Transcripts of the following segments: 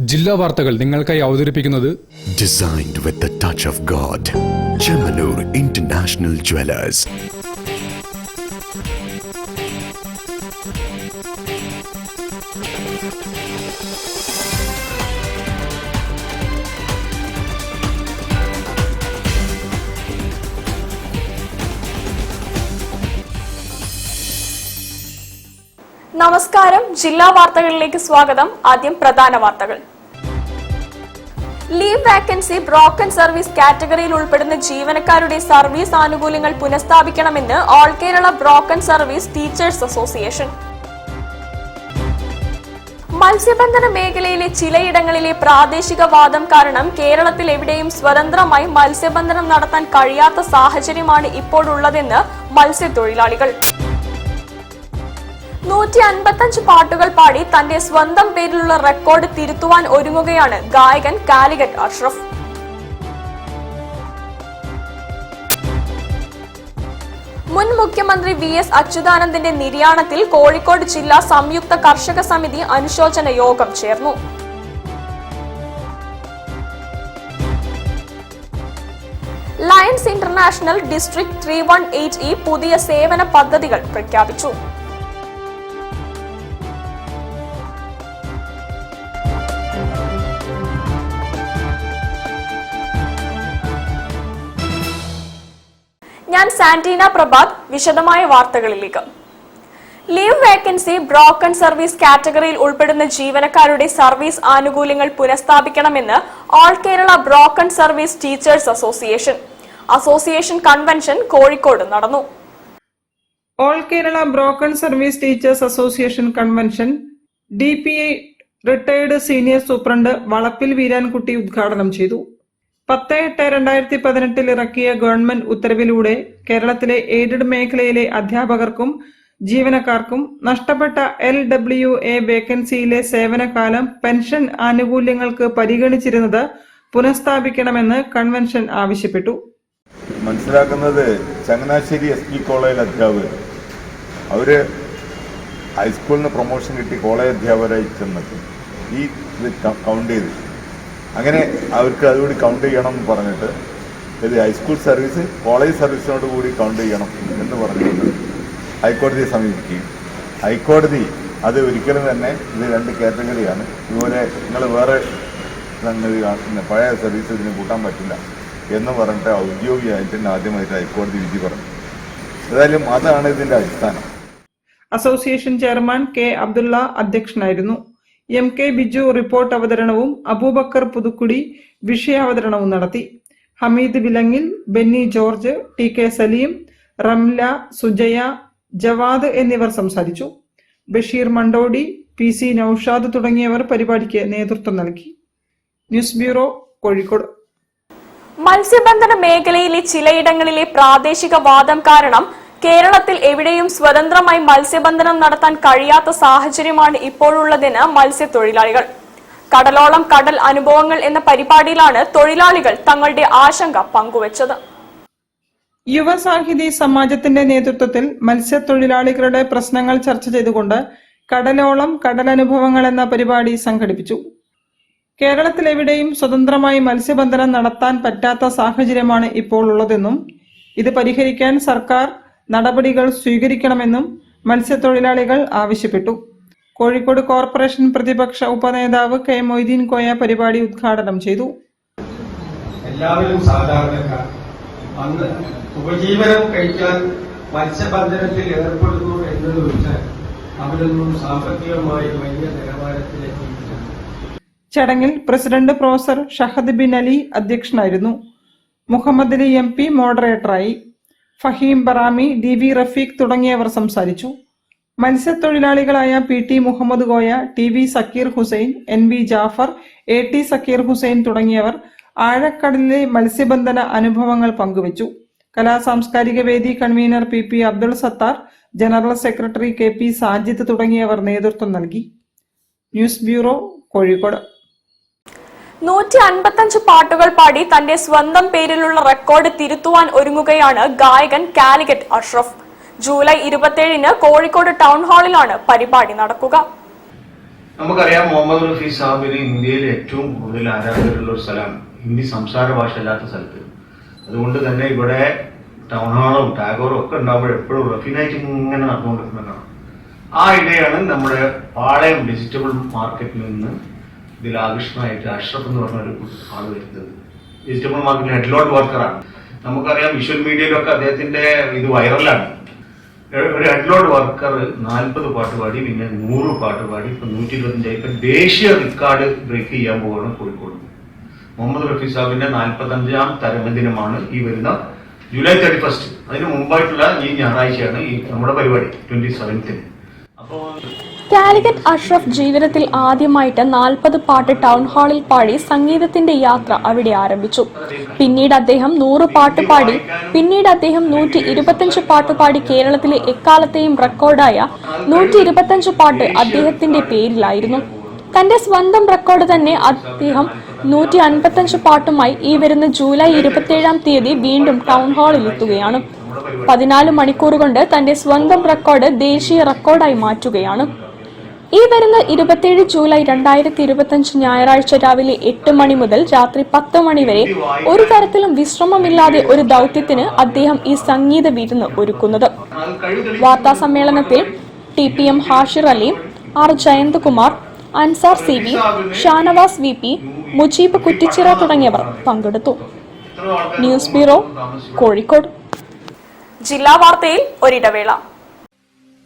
ജില്ലാ വാർത്തകൾ നിങ്ങൾക്കായി അവതരിപ്പിക്കുന്നത് Designed with the touch of God. Chemanur International Jewelers. നമസ്കാരം, ജില്ലാ വാർത്തകളിലേക്ക് സ്വാഗതം. ആദ്യം പ്രധാന വാർത്തകൾ. ലീവ് വാക്കൻസി ബ്രോക്കൺ സർവീസ് കാറ്റഗറിയിൽ ഉൾപ്പെടുന്ന ജീവനക്കാരുടെ സർവീസ് ആനുകൂല്യങ്ങൾ പുനഃസ്ഥാപിക്കണമെന്ന് all Kerala broken service teachers association. മത്സ്യബന്ധന മേഖലയിലെ ചിലയിടങ്ങളിലെ പ്രാദേശിക വാദം കാരണം കേരളത്തിൽ എവിടെയും സ്വതന്ത്രമായി മത്സ്യബന്ധനം നടത്താൻ കഴിയാത്ത സാഹചര്യമാണ് ഇപ്പോഴുള്ളതെന്ന് മത്സ്യത്തൊഴിലാളികൾ. 155 പാട്ടുകൾ പാടി തന്റെ സ്വന്തം പേരിലുള്ള റെക്കോർഡ് തിരുത്തുവാൻ ഒരുങ്ങുകയാണ് ഗായകൻ കാലിക്കറ്റ് അഷ്റഫ്. മുൻ മുഖ്യമന്ത്രി VS അച്യുതാനന്ദന്റെ നിര്യാണത്തിൽ കോഴിക്കോട് ജില്ലാ സംയുക്ത കർഷക സമിതി അനുശോചന യോഗം ചേർന്നു. ലയൺസ് ഇന്റർനാഷണൽ ഡിസ്ട്രിക്ട് 318E പുതിയ സേവന പദ്ധതികൾ പ്രഖ്യാപിച്ചു. ഞാൻ സാന്റീന പ്രഭാത്. വിശദമായ വാർത്തകളിലേക്ക്. ലീവ് വേക്കൻസി ബ്രോക്കൺ സർവീസ് കാറ്റഗറിയിൽ ഉൾപ്പെടുന്ന ജീവനക്കാരുടെ സർവീസ് ആനുകൂല്യങ്ങൾ പുനഃസ്ഥാപിക്കണമെന്ന് all Kerala broken service teachers association convention Kozhikode നടന്നു. All Kerala broken service teachers association convention DPI retired senior superintendent Valappil Veerankutty ഉദ്ഘാടനം ചെയ്തു. 10/8/2018 ഇറക്കിയ ഗവൺമെന്റ് ഉത്തരവിലൂടെ കേരളത്തിലെ എയ്ഡഡ് മേഖലയിലെ അധ്യാപകർക്കും ജീവനക്കാർക്കും നഷ്ടപ്പെട്ട LWA വേക്കൻസിയിലെ സേവനകാലം പെൻഷൻ ആനുകൂല്യങ്ങൾക്ക് പരിഗണിച്ചിരുന്നത് പുനഃസ്ഥാപിക്കണമെന്ന് കൺവെൻഷൻ ആവശ്യപ്പെട്ടു. മനസ്സിലാക്കുന്നത് ചങ്ങനാശ്ശേരി SG കോളേജ് അധ്യാപകർ അവര് ഹൈസ്കൂളിന് പ്രൊമോഷൻ കിട്ടി കോളേജ് അധ്യാപകരായി ചെന്നിട്ട് ഈ ഇത് കൗണ്ട് ചെയ്ത് അങ്ങനെ അവർക്ക് അതുകൂടി കൗണ്ട് ചെയ്യണം എന്ന് പറഞ്ഞിട്ട് ഇത് ഹൈസ്കൂൾ സർവീസ് കോളേജ് സർവീസിനോട് കൂടി കൗണ്ട് ചെയ്യണം എന്ന് പറഞ്ഞുകൊണ്ട് ഹൈക്കോടതിയെ സമീപിക്കുകയും ഹൈക്കോടതി അത് ഒരിക്കലും തന്നെ ഇത് 2 കാറ്റഗറിയാണ്, ഇതുപോലെ നിങ്ങൾ വേറെ സംഗതി പഴയ സർവീസ് ഇതിന് കൂട്ടാൻ പറ്റില്ല എന്ന് പറഞ്ഞിട്ട് ഔദ്യോഗികമായിട്ട് തന്നെ ആദ്യമായിട്ട് ഹൈക്കോടതി വിധി പറഞ്ഞു. ഏതായാലും അതാണ് ഇതിൻ്റെ അടിസ്ഥാനം. Association chairman K. അബ്ദുള്ള അധ്യക്ഷനായിരുന്നു. MK ബിജു റിപ്പോർട്ട് അവതരണവും അബൂബക്കർ പുതുക്കുടി വിഷയാവതരണവും നടത്തി. ഹമീദ് വിലങ്ങിൽ, ബെന്നി ജോർജ്, TK സലീം, റംല, സുജയ, ജവാദ് എന്നിവർ സംസാരിച്ചു. ബഷീർ മണ്ടോടി, PC നൌഷാദ് തുടങ്ങിയവർ പരിപാടിക്ക് നേതൃത്വം നൽകി. News bureau, Kozhikode. മത്സ്യബന്ധന മേഖലയിലെ ചിലയിടങ്ങളിലെ പ്രാദേശിക വാദം കാരണം കേരളത്തിൽ എവിടെയും സ്വതന്ത്രമായി മത്സ്യബന്ധനം നടത്താൻ കഴിയാത്ത സാഹചര്യമാണ് ഇപ്പോഴുള്ളതെന്ന് മത്സ്യത്തൊഴിലാളികൾ. കടലോളം കടൽ അനുഭവങ്ങൾ എന്ന പരിപാടിയിലാണ് തൊഴിലാളികൾ തങ്ങളുടെ ആശങ്ക പങ്കുവച്ചത്. യുവസാഹിതി സമാജത്തിന്റെ നേതൃത്വത്തിൽ മത്സ്യത്തൊഴിലാളികളുടെ പ്രശ്നങ്ങൾ ചർച്ച ചെയ്തുകൊണ്ട് കടലോളം കടലനുഭവങ്ങൾ എന്ന പരിപാടി സംഘടിപ്പിച്ചു. കേരളത്തിൽ എവിടെയും സ്വതന്ത്രമായി മത്സ്യബന്ധനം നടത്താൻ പറ്റാത്ത സാഹചര്യമാണ് ഇപ്പോൾ ഉള്ളതെന്നും ഇത് പരിഹരിക്കാൻ സർക്കാർ നടപടികൾ സ്വീകരിക്കണമെന്നും മത്സ്യത്തൊഴിലാളികൾ ആവശ്യപ്പെട്ടു. കോഴിക്കോട് കോർപ്പറേഷൻ പ്രതിപക്ഷ ഉപനേതാവ് K. മൊയ്തീൻ കോയ പരിപാടി ഉദ്ഘാടനം ചെയ്തു. എല്ലാവരും സാധാരണക്കാർ അന്ന് ഉപജീവനം കഴിക്കാൻ മത്സ്യബന്ധനത്തിൽ ഏർപ്പെടുന്നു എന്നത് വെച്ചാൽ അവരൊന്നും സാമ്പത്തികമായി വലിയ നിലവാരത്തിലെത്തിയില്ല. ചടങ്ങിൽ president professor Shahad bin Ali അധ്യക്ഷനായിരുന്നു. മുഹമ്മദ് അലി MP മോഡറേറ്ററായി. ഫഹീം ബറാമി, DV റഫീഖ് തുടങ്ങിയവർ സംസാരിച്ചു. മത്സ്യത്തൊഴിലാളികളായ PT Muhammad Koya, TV Zakir Hussain, NV Jafar, AT Zakir Hussain തുടങ്ങിയവർ ആഴക്കടലിലെ മത്സ്യബന്ധന അനുഭവങ്ങൾ പങ്കുവച്ചു. കലാസാംസ്കാരിക വേദി convener PP Abdul Sattar, general secretary KP Sajid തുടങ്ങിയവർ നേതൃത്വം നൽകി. News bureau, Kozhikode. 155 പാട്ടുകൾ പാടി തന്റെ സ്വന്തം പേരിലുള്ള റെക്കോർഡ് തിരുത്തുവാൻ ഒരുങ്ങുകയാണ് ഗായകൻ കാലിക്കറ്റ് അഷ്റഫ്. ജൂലൈ 27-ന് കോഴിക്കോട് ടൗൺ ഹാളിലാണ് പരിപാടി നടക്കുക. നമുക്കറിയാം മുഹമ്മദ് റഫീ സാഹിബിന് ഇന്ത്യയിൽ ഏറ്റവും കൂടുതൽ ആരാധകരുള്ള ഒരു സ്ഥലമാണ്, ഹിന്ദി സംസാര ഭാഷ അല്ലാത്ത സ്ഥലത്ത്. അതുകൊണ്ട് തന്നെ ഇവിടെ ടൗൺ ഹാളും ടാഗോറും ഒക്കെ ഉണ്ടാകുമ്പോൾ എപ്പോഴും റഫീനായിട്ട് ഇങ്ങനെ നടന്നുകൊണ്ടിരിക്കുന്നതാണ്. ആ ഇടയാണ് നമ്മുടെ പാളയം വെജിറ്റബിൾ മാർക്കറ്റിൽ നിന്ന് ഇതിൽ ആകർഷണമായിട്ട് അഷ്റഫ് എന്ന് പറഞ്ഞൊരു ആൾ വരുന്നത്. വെജിറ്റബിൾ മാർക്കറ്റിൽ ഹെഡ്ലോഡ് വർക്കറാണ്. നമുക്കറിയാം വിഷ്വൽ മീഡിയയിലൊക്കെ അദ്ദേഹത്തിന്റെ ഇത് വൈറലാണ്. ഒരു ഹെഡ്ലോഡ് വർക്കർ 40 പാട്ട് പാടി, പിന്നെ 100 പാട്ട് പാടി, ഇപ്പൊ 125 ഇപ്പൊ ദേശീയ റെക്കോർഡ് ബ്രേക്ക് ചെയ്യാൻ പോവുകയാണ് കോഴിക്കോട്. മുഹമ്മദ് റഫീ സാഹിബിന്റെ 45ാം ചരമദിനമാണ് ഈ വരുന്ന ജൂലൈ 31. അതിന് മുമ്പായിട്ടുള്ള ഈ ഞായറാഴ്ചയാണ് ഈ നമ്മുടെ പരിപാടി 27th. അപ്പോൾ കാലിക്കറ്റ് അഷ്റഫ് ജീവിതത്തിൽ ആദ്യമായിട്ട് 40 പാട്ട് ടൗൺ ഹാളിൽ പാടി സംഗീതത്തിന്റെ യാത്ര അവിടെ ആരംഭിച്ചു. പിന്നീട് അദ്ദേഹം 100 പാട്ട് പാടി, പിന്നീട് അദ്ദേഹം 125 പാട്ട് പാടി. കേരളത്തിലെ എക്കാലത്തെയും റെക്കോർഡായ 125 പാട്ട് അദ്ദേഹത്തിന്റെ പേരിലായിരുന്നു. തന്റെ സ്വന്തം റെക്കോർഡ് തന്നെ അദ്ദേഹം 155 പാട്ടുമായി ഈ വരുന്ന ജൂലൈ 27-ാം തീയതി വീണ്ടും ടൗൺ ഹാളിൽ എത്തുകയാണ്. 14 മണിക്കൂർ കൊണ്ട് തന്റെ സ്വന്തം റെക്കോർഡ് ദേശീയ റെക്കോർഡായി മാറ്റുകയാണ്. ഈ വരുന്ന 27 ജൂലൈ 2025 ഞായറാഴ്ച രാവിലെ 8 മണി മുതൽ രാത്രി 10 മണി വരെ ഒരു തരത്തിലും വിശ്രമമില്ലാതെ ഒരു ദൗത്യത്തിന് അദ്ദേഹം ഈ സംഗീത വിരുന്ന് ഒരുക്കുന്നത്. വാർത്താ സമ്മേളനത്തിൽ TPM Hashir Ali, R Jayanthakumar, Ansar CB, Shanavas VP, Mujeeb Kuttichira തുടങ്ങിയവർ പങ്കെടുത്തു. News bureau, Kozhikode. ജില്ലാ വാർത്തയിൽ ഒരിടവേള.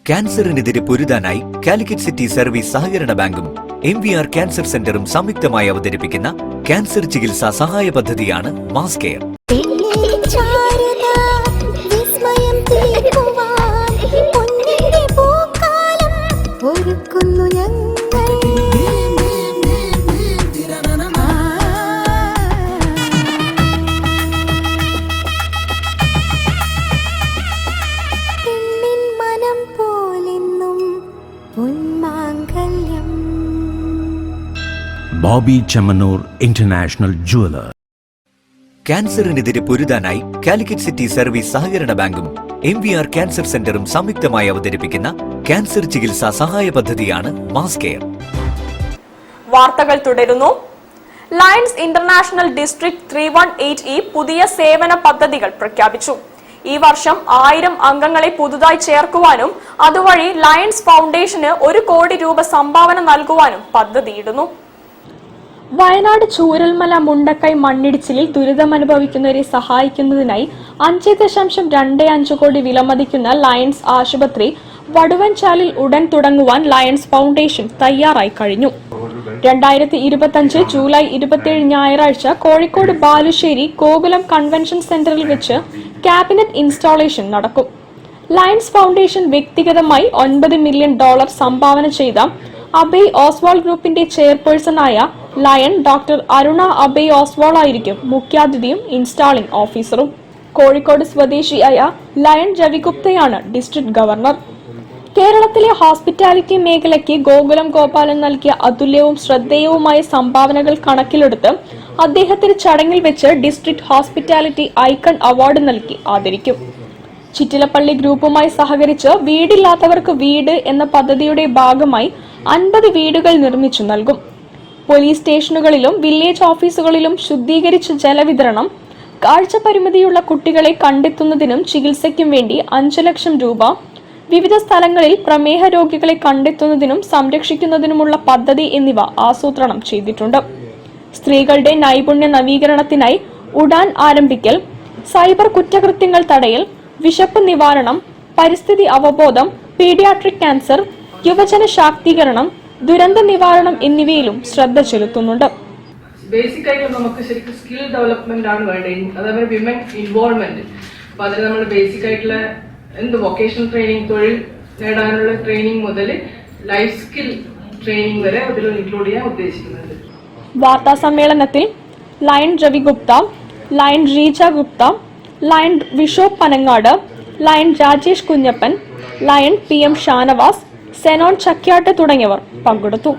ക്യാൻസറിനെതിരെ പൊരുതാനായി കാലിക്കറ്റ് സിറ്റി സർവീസ് സഹകരണ ബാങ്കും MVR ക്യാൻസർ സെന്ററും സംയുക്തമായി അവതരിപ്പിക്കുന്ന ക്യാൻസർ ചികിത്സാ സഹായ പദ്ധതിയാണ് mass care. Boby Chemmanur international jeweller. ക്യാൻസറിനെതിരെ പൊരുതാനായി കാലിക്കറ്റ് സിറ്റി സർവീസ് സഹകരണ ബാങ്കും MVR ക്യാൻസർ സെന്ററും സംയുക്തമായി അവതരിപ്പിക്കുന്ന ക്യാൻസർ ചികിത്സാ സഹായ പദ്ധതിയാണ് മാസ് കെയർ. വാർത്തകൾ തുടരുന്നു. ലയൺസ് ഇന്റർനാഷണൽ ഡിസ്ട്രിക്ട് 318E പുതിയ സേവന പദ്ധതികൾ പ്രഖ്യാപിച്ചു. ഈ വർഷം 1000 അംഗങ്ങളെ പുതുതായി ചേർക്കുവാനും അതുവഴി ലയൺസ് ഫൗണ്ടേഷന് 1 കോടി രൂപ സംഭാവന നൽകുവാനും പദ്ധതിയിടുന്നു. വയനാട് ചൂരൽമല മുണ്ടക്കൈ മണ്ണിടിച്ചിലിൽ ദുരിതമനുഭവിക്കുന്നവരെ സഹായിക്കുന്നതിനായി 5.25 കോടി വിലമതിക്കുന്ന ലയൺസ് ആശുപത്രി വടുവൻചാലിൽ ഉടൻ തുടങ്ങുവാൻ ലയൺസ് ഫൗണ്ടേഷൻ തയ്യാറായി കഴിഞ്ഞു. 2025 ജൂലൈ 27 ഞായറാഴ്ച കോഴിക്കോട് ബാലുശ്ശേരി ഗോകുലം കൺവെൻഷൻ സെന്ററിൽ വെച്ച് ക്യാബിനറ്റ് ഇൻസ്റ്റാളേഷൻ നടക്കും. ലയൺസ് ഫൗണ്ടേഷൻ വ്യക്തിഗതമായി $9 മില്യൺ സംഭാവന ചെയ്ത അബേയ് ഓസ്വാൾ ഗ്രൂപ്പിന്റെ ചെയർപേഴ്സണായ ലയൺ ഡോക്ടർ അരുണ അബേയ് ഓസ്വാൾ ആയിരിക്കും മുഖ്യാതിഥിയും ഇൻസ്റ്റാളിംഗ് ഓഫീസറും. കോഴിക്കോട് സ്വദേശിയായ ലയൺ രവിഗുപ്തയാണ് ഡിസ്ട്രിക്ട് ഗവർണർ. കേരളത്തിലെ ഹോസ്പിറ്റാലിറ്റി മേഖലയ്ക്ക് ഗോകുലം ഗോപാലൻ നൽകിയ അതുല്യവും ശ്രദ്ധേയവുമായ സംഭാവനകൾ കണക്കിലെടുത്ത് അദ്ദേഹത്തിന് ചടങ്ങിൽ വെച്ച് ഡിസ്ട്രിക്ട് ഹോസ്പിറ്റാലിറ്റി ഐക്കൺ അവാർഡ് നൽകി ആദരിക്കും. ചിറ്റിലപ്പള്ളി ഗ്രൂപ്പുമായി സഹകരിച്ച് വീടില്ലാത്തവർക്ക് വീട് എന്ന പദ്ധതിയുടെ ഭാഗമായി 50 വീടുകൾ നിർമ്മിച്ചു നൽകും. പോലീസ് സ്റ്റേഷനുകളിലും വില്ലേജ് ഓഫീസുകളിലും ശുദ്ധീകരിച്ച ജലവിതരണം, കാഴ്ച പരിമിതിയുള്ള കുട്ടികളെ കണ്ടെത്തുന്നതിനും ചികിത്സയ്ക്കും വേണ്ടി 5 ലക്ഷം രൂപ, വിവിധ സ്ഥലങ്ങളിൽ പ്രമേഹ രോഗികളെ കണ്ടെത്തുന്നതിനും സംരക്ഷിക്കുന്നതിനുമുള്ള പദ്ധതി എന്നിവ ആസൂത്രണം ചെയ്തിട്ടുണ്ട്. സ്ത്രീകളുടെ നൈപുണ്യ നവീകരണത്തിനായി ഉഡാൻ ആരംഭിക്കൽ, സൈബർ കുറ്റകൃത്യങ്ങൾ തടയൽ, വിശപ്പ് നിവാരണം, പരിസ്ഥിതി അവബോധം, പീഡിയാട്രിക് ക്യാൻസർ, യുവജന ശാക്തീകരണം, ദുരന്ത നിവാരണം എന്നിവയിലും ശ്രദ്ധ ചെലുത്തുന്നുണ്ട്. ബേസിക് ആയിട്ട് നമുക്ക് ശരിക്കും സ്കിൽ ഡെവലപ്മെന്റ് ആണ് വേണ്ടത്, അതേപോലെ വിമൻ ഇൻവോൾവ്മെന്റ്. അപ്പൊ അതിന് നമ്മൾ ബേസിക് ആയിട്ടുള്ള വൊക്കേഷണൽ ട്രെയിനിങ്, തൊഴിൽ നേടാനുള്ള ട്രെയിനിങ് മുതൽ ലൈഫ് സ്കിൽ ട്രെയിനിങ് വരെ അതിൽ ഇൻക്ലൂഡ് ചെയ്യാൻ ഉദ്ദേശിക്കുന്നുണ്ട്. വാർത്താ സമ്മേളനത്തിൽ lion Ravigupta, lion Reeja Gupta, lion Vishob Panangad, lion Rajesh Kunjappan, lion PM Shanavas, Senon Chakyat തുടങ്ങിയവർ പങ്കെടുത്തു.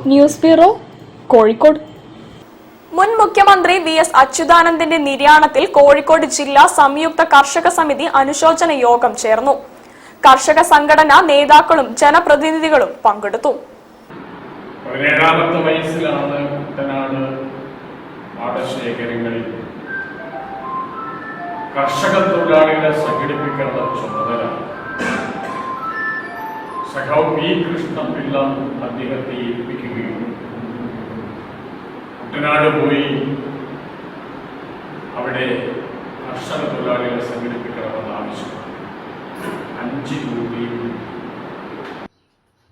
News bureau, Kozhikode. മുൻ മുഖ്യമന്ത്രി VS അച്യുതാനന്ദന്റെ നിര്യാണത്തിൽ കോഴിക്കോട് ജില്ലാ സംയുക്ത കർഷക സമിതി അനുശോചന യോഗം ചേർന്നു. കർഷക സംഘടനാ നേതാക്കളും ജനപ്രതിനിധികളും പങ്കെടുത്തു. 17ാമത്തെ വയസ്സിലാണ് കുട്ടനാട് പാടശേഖരങ്ങളിൽ കർഷക തൊഴിലാളികളെ സംഘടിപ്പിക്കേണ്ട ചുമതല സഖാവ് പി കൃഷ്ണപിള്ള അദ്ദേഹത്തെ ഏൽപ്പിക്കുകയും കുട്ടനാട് പോയി അവിടെ കർഷക തൊഴിലാളികളെ സംഘടിപ്പിക്കണമെന്ന് ആവശ്യമാണ്. 5 രൂപയും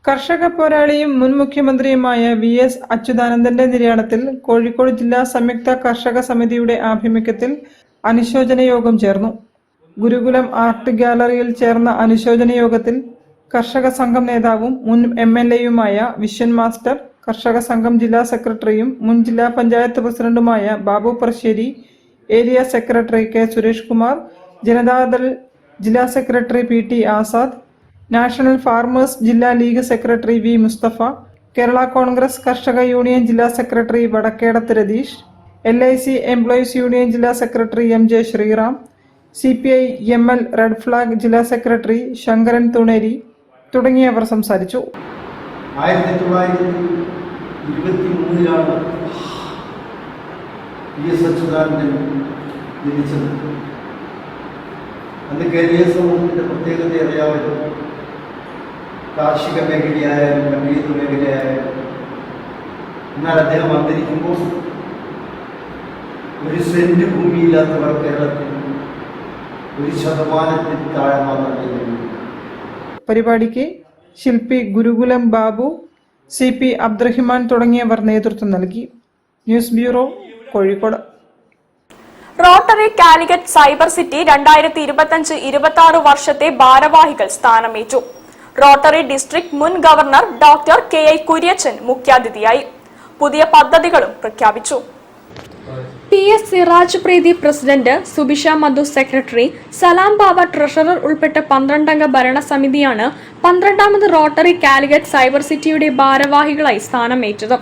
കർഷക പോരാളിയും മുൻ മുഖ്യമന്ത്രിയുമായ VS അച്യുതാനന്ദന്റെ നിര്യാണത്തിൽ കോഴിക്കോട് ജില്ലാ സംയുക്ത കർഷക സമിതിയുടെ ആഭിമുഖ്യത്തിൽ അനുശോചന യോഗം ചേർന്നു. ഗുരുകുലം ആർട്ട് ഗാലറിയിൽ ചേർന്ന അനുശോചന യോഗത്തിൽ കർഷക സംഘം നേതാവും മുൻ MLA-യുമായ വിശ്വൻ മാസ്റ്റർ, കർഷക സംഘം ജില്ലാ സെക്രട്ടറിയും മുൻ ജില്ലാ പഞ്ചായത്ത് പ്രസിഡന്റുമായ Babu Parassery, area secretary K Suresh Kumar, Janata Dal ജില്ലാ secretary PT Azad, national farmers ജില്ലാ league secretary V Mustafa, Kerala Congress കർഷക യൂണിയൻ ജില്ലാ secretary Vadakkedath Ratheesh, LIC employees union ജില്ലാ secretary MJ Sreeram, CPI ML red flag ജില്ലാ സെക്രട്ടറി ശങ്കരൻ തുണേരി തുടങ്ങിയവർ സംസാരിച്ചു. 1923 VS അച്യുതാനന്ദൻ ജനിച്ചത്. അന്ന് കേരളീയ സമൂഹത്തിൻ്റെ പ്രത്യേകത അറിയാമല്ലോ. കാർഷിക മേഖലയായാലും മറ്റേത് മേഖലയായാലും. എന്നാൽ അദ്ദേഹം അന്തരിക്കുമ്പോൾ 1 സെന്റ് ഭൂമിയില്ലാത്തവർ കേരളത്തിൽ 1% താഴെ മാത്രമേ. പരിപാടിക്ക് ശില്പി ഗുരുകുലം ബാബു, CP അബ്ദുറഹിമാൻ തുടങ്ങിയവർ നേതൃത്വം നൽകി. News bureau, Kozhikode. Rotary Calicut cyber city 2025-26 വർഷത്തെ ഭാരവാഹികൾ സ്ഥാനമേറ്റു. റോട്ടറി ഡിസ്ട്രിക്ട് മുൻ ഗവർണർ ഡോക്ടർ KI കുര്യച്ചൻ മുഖ്യാതിഥിയായി. പുതിയ പദ്ധതികളും പ്രഖ്യാപിച്ചു. PS സിറാജ് പ്രീതി പ്രസിഡന്റ്, സുബിഷ മധു സെക്രട്ടറി, സലാം ബാബ ട്രഷറർ ഉൾപ്പെട്ട 12-അംഗ ഭരണസമിതിയാണ് 12ാമത് റോട്ടറി കാലിക്കറ്റ് സൈബർ സിറ്റിയുടെ ഭാരവാഹികളായി സ്ഥാനമേറ്റത്.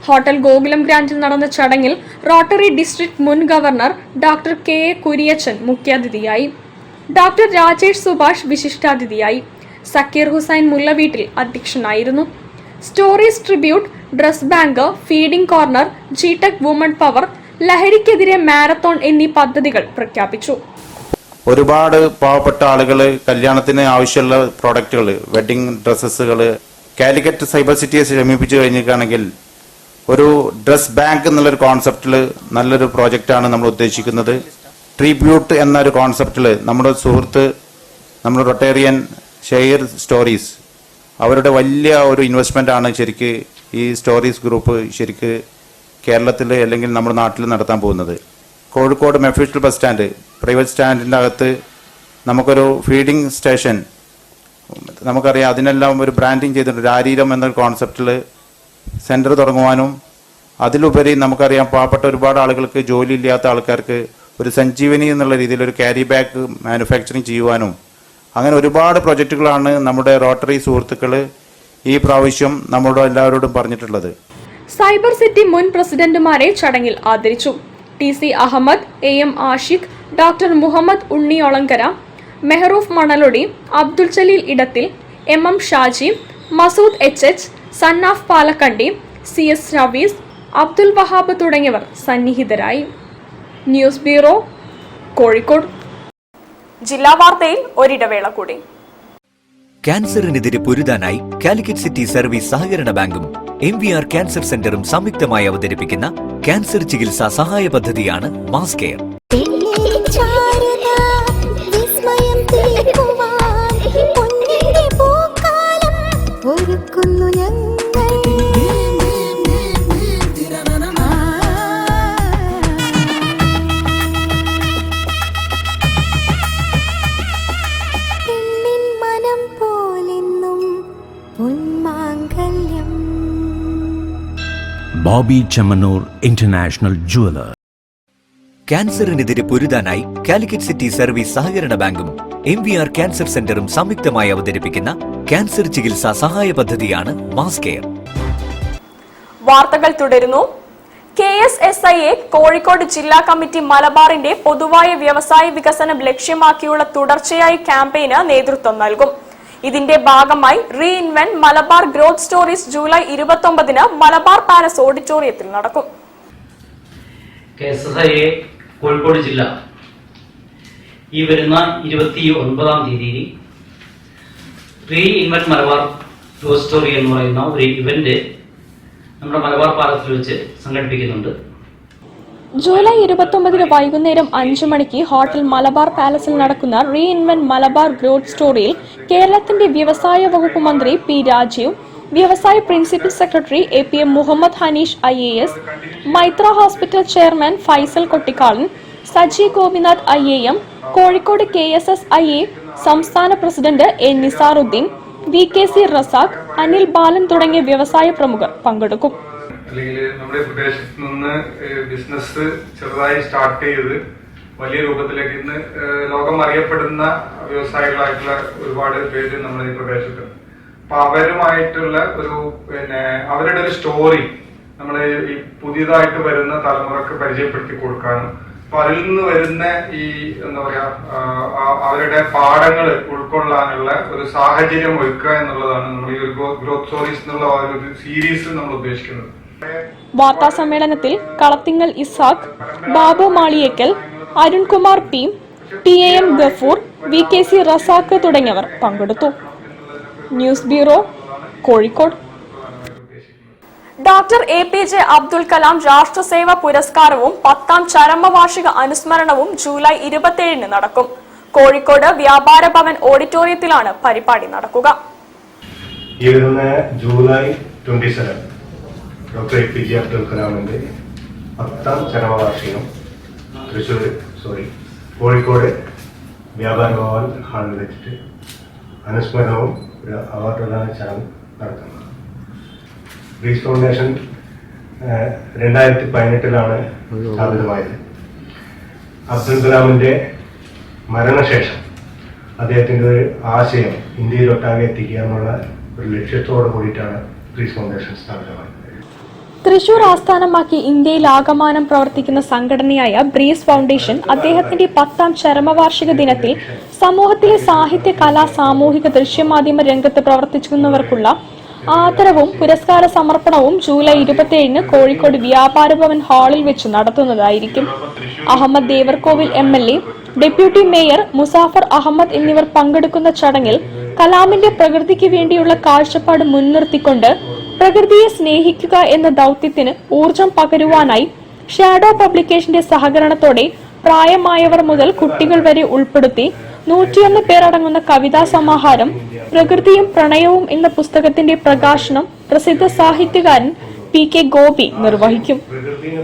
ഹോട്ടൽ ഗോകുലം ഗ്രാൻഡിൽ നടന്ന ചടങ്ങിൽ റോട്ടറി ഡിസ്ട്രിക്ട് മുൻ ഗവർണർ ഡോക്ടർ KA കുര്യച്ചൻ മുഖ്യാതിഥിയായി. ഡോക്ടർ രാജേഷ് സുഭാഷ് വിശിഷ്ടാതിഥിയായി. സക്കീർ ഹുസൈൻ മുല്ലവീട്ടിൽ അധ്യക്ഷനായിരുന്നു. Stories tribute, dress bank, feeding corner, GTech woman power, ലഹരിക്കെതിരെ മാരത്തോൺ എന്നീ പദ്ധതികൾ പ്രഖ്യാപിച്ചു. ഒരുപാട് പാവപ്പെട്ട ആളുകൾ കല്യാണത്തിന് ആവശ്യമുള്ള പ്രോഡക്റ്റുകൾ, വെഡിങ് ഡ്രസ്സസുകൾ കാലിക്കറ്റ് സൈബർ സിറ്റിയെ സമീപിച്ചു കഴിഞ്ഞിരിക്കുകയാണെങ്കിൽ ഒരു ഡ്രസ് ബാങ്ക് എന്നുള്ളൊരു കോൺസെപ്റ്റിൽ നല്ലൊരു പ്രോജക്റ്റാണ് നമ്മൾ ഉദ്ദേശിക്കുന്നത്. ട്രിബ്യൂട്ട് എന്നൊരു കോൺസെപ്റ്റിൽ നമ്മുടെ സുഹൃത്ത്, നമ്മുടെ റൊട്ടേറിയൻ ഷെയർ സ്റ്റോറീസ്, അവരുടെ വലിയ ഒരു ഇൻവെസ്റ്റ്മെൻ്റ് ആണ് ശരിക്ക് ഈ സ്റ്റോറീസ് ഗ്രൂപ്പ് ശരിക്ക് കേരളത്തിൽ അല്ലെങ്കിൽ നമ്മുടെ നാട്ടിൽ നടത്താൻ പോകുന്നത്. കോഴിക്കോട് മെഫ്യൂഷൽ ബസ് സ്റ്റാൻഡ്, പ്രൈവറ്റ് സ്റ്റാൻഡിൻ്റെ അകത്ത് നമുക്കൊരു ഫീഡിംഗ് സ്റ്റേഷൻ നമുക്കറിയാം. അതിനെല്ലാം ഒരു ബ്രാൻഡിങ് ചെയ്തിട്ടുണ്ട്. രാരീരം എന്നൊരു കോൺസെപ്റ്റിൽ സെൻറ്റർ തുടങ്ങുവാനും അതിലുപരി നമുക്കറിയാം പാവപ്പെട്ട ഒരുപാട് ആളുകൾക്ക് ജോലി ഇല്ലാത്ത ആൾക്കാർക്ക് ഒരു സഞ്ജീവനി എന്നുള്ള രീതിയിൽ ഒരു ക്യാരി ബാഗ് മാനുഫാക്ചറിങ് ചെയ്യുവാനും അങ്ങനെ ഒരുപാട് പ്രൊജക്റ്റുകളാണ് നമ്മുടെ റോട്ടറി സുഹൃത്തുക്കൾ ഈ പ്രാവശ്യം നമ്മളോട് എല്ലാവരോടും പറഞ്ഞിട്ടുള്ളത്. സൈബർ സിറ്റി മുൻ പ്രസിഡന്റുമാരെ ചടങ്ങിൽ ആദരിച്ചു. TC Ahammed, AM Ashiq, doctor Muhammad Unni Olankara, Mehroof Manalodi, Abdul Jaleel Edathil, MM Shaji, Masood HH, Sannaf Palakkandi, CS Raveez, Abdul Wahab തുടങ്ങിയവർ സന്നിഹിതരായി. News bureau, Kozhikode. ജില്ലാ വാർത്തയിൽ ഒരിടവേള കൂടി. ക്യാൻസറിനെതിരെ പൊരുതാനായി കാലിക്കറ്റ് സിറ്റി സർവീസ് സഹകരണ ബാങ്കും MVR ക്യാൻസർ സെന്ററും സംയുക്തമായി അവതരിപ്പിക്കുന്ന ക്യാൻസർ ചികിത്സാ സഹായ പദ്ധതിയാണ് mass care. Boby Chemmanur international jeweller. ക്യാൻസറിനെതിരെ പൊരുതാനായി കാലിക്കറ്റ് സിറ്റി സർവീസ് സഹകരണ ബാങ്കും MVR ക്യാൻസർ സെന്ററും സംയുക്തമായി അവതരിപ്പിക്കുന്ന ക്യാൻസർ ചികിത്സാ സഹായ പദ്ധതിയാണ് മാസ് കെയർ. വാർത്തകൾ തുടരുന്നു. KSSIA കോഴിക്കോട് ജില്ലാ കമ്മിറ്റി മലബാറിന്റെ പൊതുവായ വ്യവസായ വികസനം ലക്ഷ്യമാക്കിയുള്ള തുടർച്ചയായ ക്യാമ്പയിന് നേതൃത്വം നൽകും. ഇതിന്റെ ഭാഗമായി reinvent Malabar growth stories July 29 Malabar palace ഓഡിറ്റോറിയത്തിൽ നടക്കും. KSSIA കോഴിക്കോട് ജില്ല ഈ വരുന്ന 29-ാം തീയതി റീഇൻവെന്റ് മലബാർ ഗ്രോത്ത് സ്റ്റോറി എന്ന് പറയുന്ന ഒരു ഇവന്റ് നമ്മുടെ മലബാർ പാലസിൽ വെച്ച് സംഘടിപ്പിക്കുന്നുണ്ട്. ജൂലൈ 29 വൈകുന്നേരം 5 മണിക്ക് ഹോട്ടൽ മലബാർ പാലസിൽ നടക്കുന്ന റീഇൻവെന്റ് മലബാർ ഗ്രോത്ത് സ്റ്റോറിയിൽ കേരളത്തിന്റെ വ്യവസായ വകുപ്പ് മന്ത്രി പി രാജീവ്, വ്യവസായ principal secretary APM Muhammad Haneesh IAS, Maithra hospital chairman Faisal Kottikkalan, Saji Gopinath IAM, Kozhikode KSSIA സംസ്ഥാന president A Nizaruddin, VKC Razak, Anil Balan തുടങ്ങിയ വ്യവസായ പ്രമുഖർ പങ്കെടുക്കും. അല്ലെങ്കിൽ നമ്മുടെ പ്രദേശത്ത് നിന്ന് ബിസിനസ് ചെറുതായി സ്റ്റാർട്ട് ചെയ്ത് വലിയ രൂപത്തിലേക്ക് ഇന്ന് ലോകം അറിയപ്പെടുന്ന വ്യവസായികളായിട്ടുള്ള ഒരുപാട് പേര് നമ്മുടെ ഈ പ്രദേശത്തുണ്ട്. അപ്പൊ അവരുമായിട്ടുള്ള ഒരു അവരുടെ ഒരു സ്റ്റോറി നമ്മൾ ഈ പുതിയതായിട്ട് വരുന്ന തലമുറക്ക് പരിചയപ്പെടുത്തി കൊടുക്കാനും അപ്പൊ അതിൽ നിന്ന് വരുന്ന ഈ എന്താ പറയാ അവരുടെ പാഠങ്ങൾ ഉൾക്കൊള്ളാനുള്ള ഒരു സാഹചര്യം ഒരുക്കുക എന്നുള്ളതാണ് നമ്മൾ ഈ ഒരു ഗ്രോത്ത് സ്റ്റോറീസ് എന്നുള്ള ഒരു സീരീസ് നമ്മൾ ഉദ്ദേശിക്കുന്നത്. വാർത്താ സമ്മേളനത്തിൽ Kalathingal Isaac, Babu Maliyekkal, Arunkumar P, TAM Gafoor, VKC Razak തുടങ്ങിയവർ പങ്കെടുത്തു. News bureau, Kozhikode. Doctor APJ Abdul Kalam രാഷ്ട്രസേവ പുരസ്കാരവും 10ാം ചരമവാർഷിക അനുസ്മരണവും ജൂലൈ 27 നടക്കും. കോഴിക്കോട് വ്യാപാര ഭവൻ ഓഡിറ്റോറിയത്തിലാണ് പരിപാടി നടക്കുക. ഈ വരുന്ന ജൂലൈ 27 ഡോക്ടർ APJ അബ്ദുൽ കലാമിന്റെ 10ാം ചരമവാർഷികം കോഴിക്കോട് വ്യാപാര ഭവൻ ഹാളിൽ വെച്ചിട്ട് അനുസ്മരണവും ഒരു അവാർഡ് പ്രദാന ചടങ്ങ് നടത്തുന്നത്. ബ്രീസ് ഫൗണ്ടേഷൻ 2018 സ്ഥാപിതമായത്. അബ്ദുൽ കലാമിന്റെ മരണശേഷം അദ്ദേഹത്തിന്റെ ഒരു ആശയം ഇന്ത്യയിലൊട്ടാകെ എത്തിക്കുക എന്നുള്ള ഒരു ലക്ഷ്യത്തോടു കൂടിയിട്ടാണ് ബ്രീസ് ഫൗണ്ടേഷൻ സ്ഥാപിതമായത്. തൃശൂർ ആസ്ഥാനമാക്കി ഇന്ത്യയിൽ ആകമാനം പ്രവർത്തിക്കുന്ന സംഘടനയായ ബ്രീസ് ഫൗണ്ടേഷൻ അദ്ദേഹത്തിന്റെ 10ാം ചരമവാർഷിക ദിനത്തിൽ സമൂഹത്തിലെ സാഹിത്യ, കലാ, സാമൂഹിക, ദൃശ്യമാധ്യമ രംഗത്ത് പ്രവർത്തിക്കുന്നവർക്കുള്ള ആദരവും പുരസ്കാര സമർപ്പണവും ജൂലൈ 27 കോഴിക്കോട് വ്യാപാര ഭവൻ ഹാളിൽ വെച്ച് നടത്തുന്നതായിരിക്കും. Ahammad Devarkovil MLA, deputy mayor Musafar Ahammed എന്നിവർ പങ്കെടുക്കുന്ന ചടങ്ങിൽ കലാമിന്റെ പ്രകൃതിക്ക് വേണ്ടിയുള്ള കാഴ്ചപ്പാട് മുൻനിർത്തിക്കൊണ്ട് പ്രകൃതിയെ സ്നേഹിക്കുക എന്ന ദൗത്യത്തിന് ഊർജം പകരുവാനായി ഷാഡോ പബ്ലിക്കേഷന്റെ സഹകരണത്തോടെ പ്രായമായവർ മുതൽ കുട്ടികൾ വരെ ഉൾപ്പെടുത്തി 101 പേരടങ്ങുന്ന കവിതാ സമാഹാരം പ്രകൃതിയും പ്രണയവും എന്ന പുസ്തകത്തിന്റെ പ്രകാശനം പ്രസിദ്ധ സാഹിത്യകാരൻ PK ഗോപി നിർവഹിക്കും.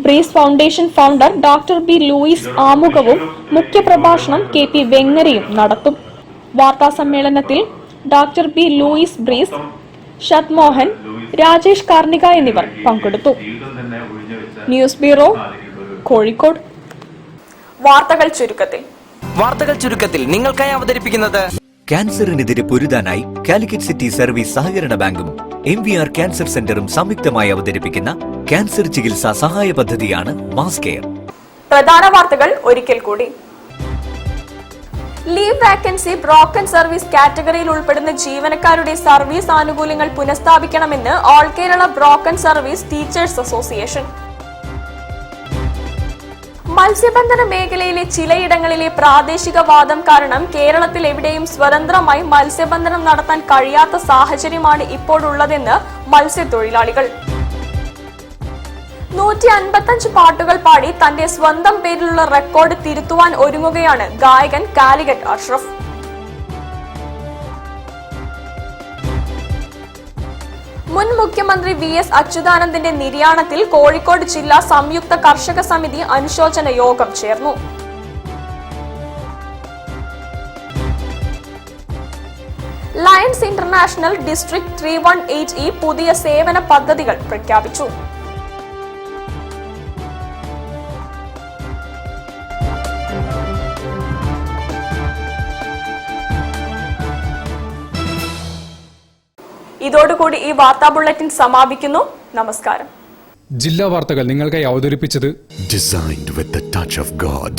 Breeze foundation founder doctor B Louis ആമുഖവും മുഖ്യപ്രഭാഷണം KP വെങ്ങരയും നടത്തും. വാർത്താ സമ്മേളനത്തിൽ doctor B Louis breeze, Shathmohan, Rajesh Karnika എന്നിവർ പങ്കെടുത്തു. News bureau, Kozhikode. വാർത്തകൾ ചുരുക്കത്തിൽ നിങ്ങൾക്കായി അവതരിപ്പിക്കുന്നത് ക്യാൻസറിനെതിരെ പൊരുതാനായി കാലിക്കറ്റ് സിറ്റി സർവീസ് സഹകരണ ബാങ്കും MVR ക്യാൻസർ സെന്ററും സംയുക്തമായി അവതരിപ്പിക്കുന്ന ക്യാൻസർ ചികിത്സാ സഹായ പദ്ധതിയാണ് മാസ് കെയർ. പ്രധാന വാർത്തകൾ ഒരിക്കൽ കൂടി. ലീവ് വാക്കൻസി ബ്രോക്കൺ സർവീസ് കാറ്റഗറിയിൽ ഉൾപ്പെടുന്ന ജീവനക്കാരുടെ സർവീസ് ആനുകൂല്യങ്ങൾ പുനഃസ്ഥാപിക്കണമെന്ന് all Kerala broken service teachers association. മത്സ്യബന്ധന മേഖലയിലെ ചിലയിടങ്ങളിലെ പ്രാദേശികവാദം കാരണം കേരളത്തിൽ എവിടെയും സ്വതന്ത്രമായി മത്സ്യബന്ധനം നടത്താൻ കഴിയാത്ത സാഹചര്യമാണ് ഇപ്പോഴുള്ളതെന്ന് മത്സ്യത്തൊഴിലാളികൾ. 155 പാട്ടുകൾ പാടി തന്റെ സ്വന്തം പേരിലുള്ള റെക്കോർഡ് തിരുത്തുവാൻ ഒരുങ്ങുകയാണ് ഗായകൻ കാലിക്കറ്റ് അഷ്റഫ്. മുൻ മുഖ്യമന്ത്രി VS അച്യുതാനന്ദന്റെ നിര്യാണത്തിൽ കോഴിക്കോട് ജില്ലാ സംയുക്ത കർഷക സമിതി അനുശോചന യോഗം ചേർന്നു. ലയൺസ് ഇന്റർനാഷണൽ ഡിസ്ട്രിക്ട് 318E പുതിയ സേവന പദ്ധതികൾ പ്രഖ്യാപിച്ചു. ഇതോടുകൂടി ഈ വാർത്താ ബുള്ളറ്റിൻ സമാപിക്കുന്നു. നമസ്കാരം. ജില്ലാ വാർത്തകൾ നിങ്ങൾക്കായി അവതരിപ്പിച്ചത് Designed with the touch of God.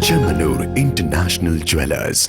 Chamanur International Jewelers.